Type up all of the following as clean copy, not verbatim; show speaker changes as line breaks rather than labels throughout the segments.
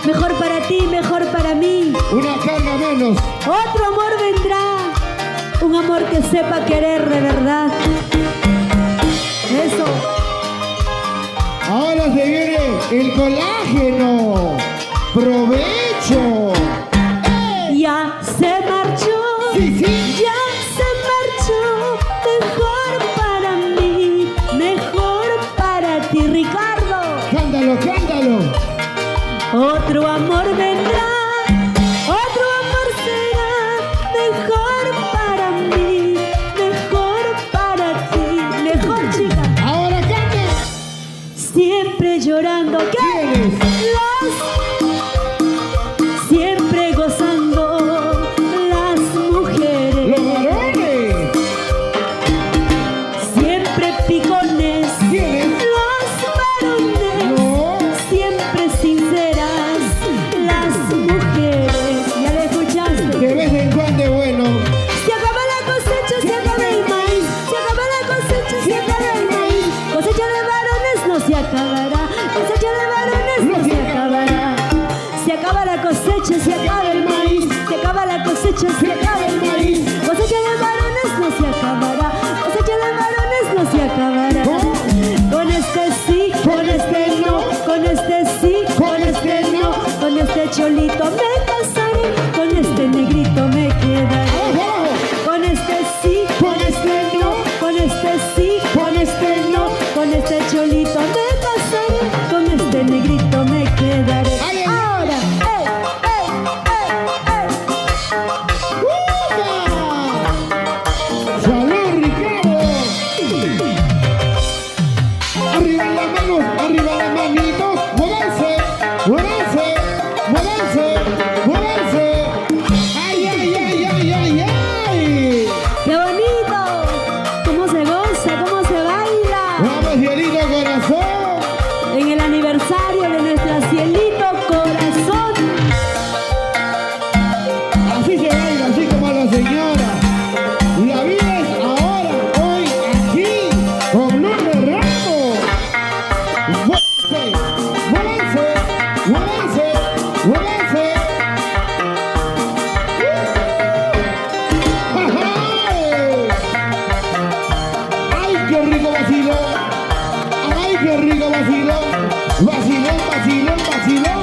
Mejor para ti, mejor para mí.
Una carga menos.
Otro amor vendrá. Un amor que sepa querer de verdad. Eso.
Ahora se viene el colágeno. ¡Provecho!
Ya se marchó.
Sí, sí.
Ya se marchó. Mejor para mí. Mejor para ti, Ricardo.
Cántalo, cántalo.
Otro amor vendrá. Otro amor será. Mejor para mí. Mejor para ti. Mejor, chica.
Ahora cante.
Siempre llorando. ¿Qué?
¿Quién es?
Siempre gozando las mujeres.
Los varones.
Siempre picones.
¿Quién es?
Los varones.
No.
Siempre sinceras las mujeres. ¿Ya la escuchaste?
De vez en cuando es bueno.
Se acaba la cosecha, se acaba el maíz. Se acaba la cosecha, se acaba el maíz. Cosecha de varones no se acabará. Cosecha de varones no se acabará. Se acaba la cosecha, se acaba el maíz. Se acaba la cosecha, se acaba el maíz. Cosecha de varones no se acabará. Cosecha de varones no se acabará. Con este sí, con este no, con este sí, con este no, con este cholito me casaré, con este negrito me quedaré.
Abajo.
Con este sí, con este no, con este sí, con este no, con este cholito me casaré, con este negrito me quedaré.
Ay, ay, ay.
Ahora,
¡Salud, Ricardo! Arriba las manos, arriba las manitos. ¡Muévanse! ¡Muévanse! ¡Muévanse! ¡Muévanse! ¡Ay, ay, ay, ay, ay, ay!
¡qué bonito! ¿Cómo se goza? ¿Cómo se baila?
¡Vamos, cielito corazón!
En el aniversario de nuestra Cielito Corazón.
Así se baila, así como la señora. La vida es ahora, hoy, aquí, con Lourdes Ramos. ¡Muévanse! ¡Muévanse! ¡Muévanse! ¡Muévanse! ¡Ay, qué rico vacilón! ¡Ay, qué rico vacilón! ¡Vacilón, vacilón, vacilón!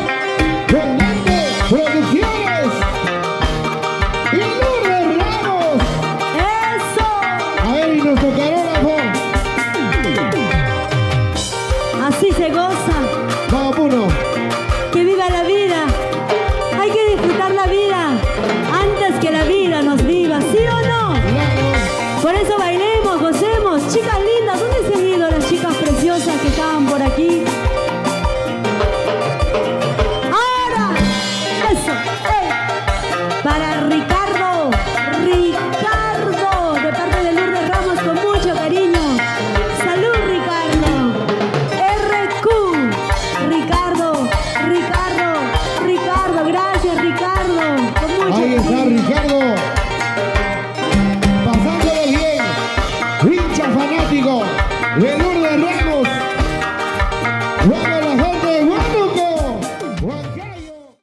¡Fernando Producciones! ¡Y Lourdes Ramos!
¡Eso!
A ver, y nuestro camarógrafo.
Así se goza.
Vamos, uno.
¡Que viva la vida! Hay que disfrutar la vida antes que la vida nos viva, ¿sí o no? Por eso bailemos, gocemos. Chicas lindas, ¿dónde se han ido las chicas preciosas que estaban por aquí? ¡Ahora! ¡Eso! Para Ricardo, Ricardo, de parte de Lourdes Ramos, con mucho cariño. ¡Salud, Ricardo! RQ, Ricardo, Ricardo, Ricardo, gracias, Ricardo. Con mucho
Ahí está
cariño.
Ricardo.